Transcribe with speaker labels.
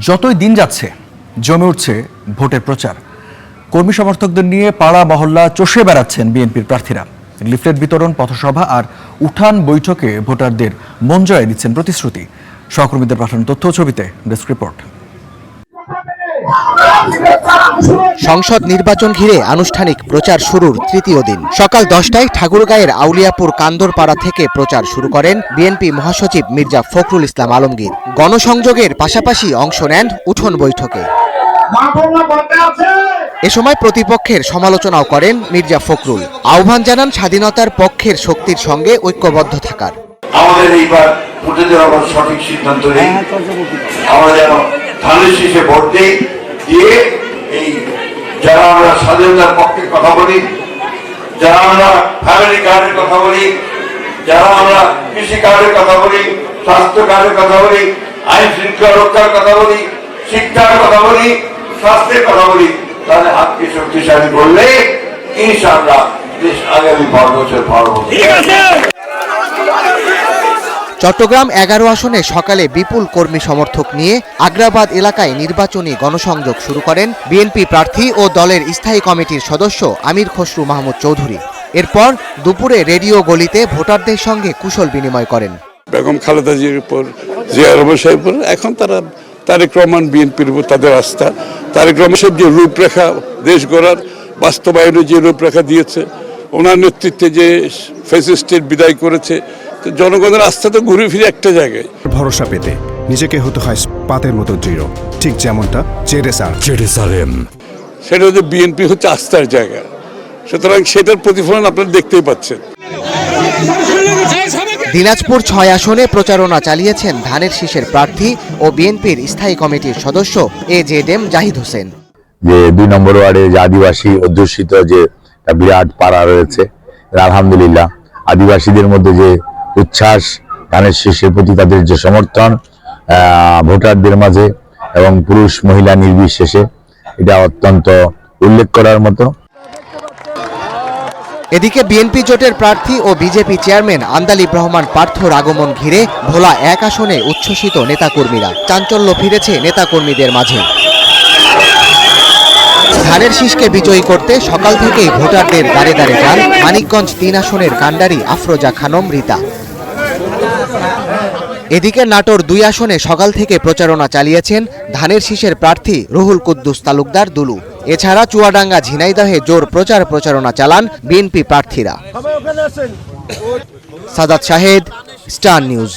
Speaker 1: যতই দিন যাচ্ছে জমে উঠছে ভোটের প্রচার। কর্মী সমর্থকদের নিয়ে পাড়া মহল্লা চষে বেড়াচ্ছেন বিএনপির প্রার্থীরা। লিফলেট বিতরণ, পথসভা আর উঠান বৈঠকে ভোটারদের মন জয় দিচ্ছেন প্রতিশ্রুতি। সহকর্মীদের পাঠানো তথ্য ও ছবিতে ডেস্ক রিপোর্ট।
Speaker 2: সংসদ নির্বাচন ঘিরে আনুষ্ঠানিক প্রচার শুরুর তৃতীয় দিন সকাল 10টায় ঠাকুরগাঁয়ের আউলিয়াপুর কান্দরপাড়া থেকে প্রচার শুরু করেন বিএনপি মহাসচিব মির্জা ফখরুল ইসলাম আলমগীর। গণসংযোগের পাশাপাশি অংশ নেন উঠোন বৈঠকে। এ সময় প্রতিপক্ষের সমালোচনাও করেন মির্জা ফখরুল। আহ্বান জানান স্বাধীনতার পক্ষের শক্তির সঙ্গে ঐক্যবদ্ধ থাকার।
Speaker 3: আমাদের এইবার ভোটে দেওয়ার সঠিক সিদ্ধান্ত নেই, আমরা যেন ধানের শীষে ভোট দিই, দিয়ে এই যারা আমরা স্বাধীনতার পক্ষে কথা বলি, যারা আমরা ফ্যামিলি কার্ডের কথা বলি, যারা আমরা কৃষি কার্ডের কথা বলি, স্বাস্থ্য কার্ডের কথা বলি, আইন শৃঙ্খলা রক্ষার কথা বলি, শিক্ষার কথা বলি, স্বাস্থ্যের কথা বলি, তাহলে হাতকে শক্তিশালী করলে ইনশাআল্লাহ দেশ আগামী 5 বছর পারবো।
Speaker 2: চট্টগ্রাম 11 আসনে সকালে বিপুল কর্মী সমর্থক নিয়ে আগ্রাবাদ এলাকায় নির্বাচনী গণসংযোগ শুরু করেন বিএনপি প্রার্থী ও দলের স্থায়ী কমিটির সদস্য আমির খসরু মাহমুদ চৌধুরী। এরপর দুপুরে রেডিও গলিতে ভোটারদের সঙ্গে কুশল বিনিময় করেন।
Speaker 4: বেগম খালেদা জিয়ার উপর, জিয়া রহমান সাহেবের উপর, এখন তারা তারেক রহমান বিএনপির উপর তাদের আস্থা। তারেক রহমান সাহেব যে রূপরেখা দেশ গড়ার বাস্তবায়নের যে রূপরেখা দিয়েছে, ওনার নেতৃত্বে যে ফ্যাসিস্টের বিদায় করেছে, জনগণের আস্থা তো ঘুরে ফিরে একটা জায়গায়।
Speaker 5: ভরসা পেতে নিজেকে হতে হয় পাতের মতো দৃঢ়, ঠিক যেমনটা জেরুসালেম।
Speaker 4: সেটা হচ্ছে বিএনপি হচ্ছে আস্থার জায়গা, সুতরাং সেটার প্রতিফলন আপনারা দেখতেই পাচ্ছেন।
Speaker 2: দিনাজপুর 6 আসনে প্রচারণা চালিয়েছেন ধানের শীষের প্রার্থী ও বিএনপির স্থায়ী কমিটির সদস্য এজেডএম জাহিদ হোসেন।
Speaker 6: যে 2 নম্বর ওয়ার্ডে যে আদিবাসী অধ্যুষিত যে বিরাট পাড়া রয়েছে, আলহামদুলিল্লাহ আদিবাসীদের মধ্যে যে উচ্ছ্বাস, ধানের শীষের প্রতি তাদের যে সমর্থন ভোটারদের মাঝে এবং পুরুষ মহিলা নির্বিশেষে, এটা অত্যন্ত উল্লেখ করার মতো।
Speaker 2: এদিকে বিএনপি জোটের প্রার্থী ও বিজেপি চেয়ারম্যান আন্দালিব রহমান পার্থর আগমন ঘিরে ভোলা 1 আসনে উচ্ছ্বসিত নেতাকর্মীরা। চাঞ্চল্য ফিরেছে নেতাকর্মীদের মাঝে। ধানের শীষকে বিজয়ী করতে সকাল থেকেই ভোটারদের দাঁড়ে দাঁড়ে যান মানিকগঞ্জ 3 আসনের কাণ্ডারি আফরোজা খানম রীতা। এদিকে নাটোর 2 আসনে সকাল থেকে প্রচারণা চালিয়েছেন ধানের শীষের প্রার্থী রুহুল কুদ্দুস তালুকদার দুলু। এছাড়া চুয়াডাঙ্গা ঝিনাইদহে জোর প্রচারণা চালান বিএনপি প্রার্থীরা। Sadat Shahed, Star news.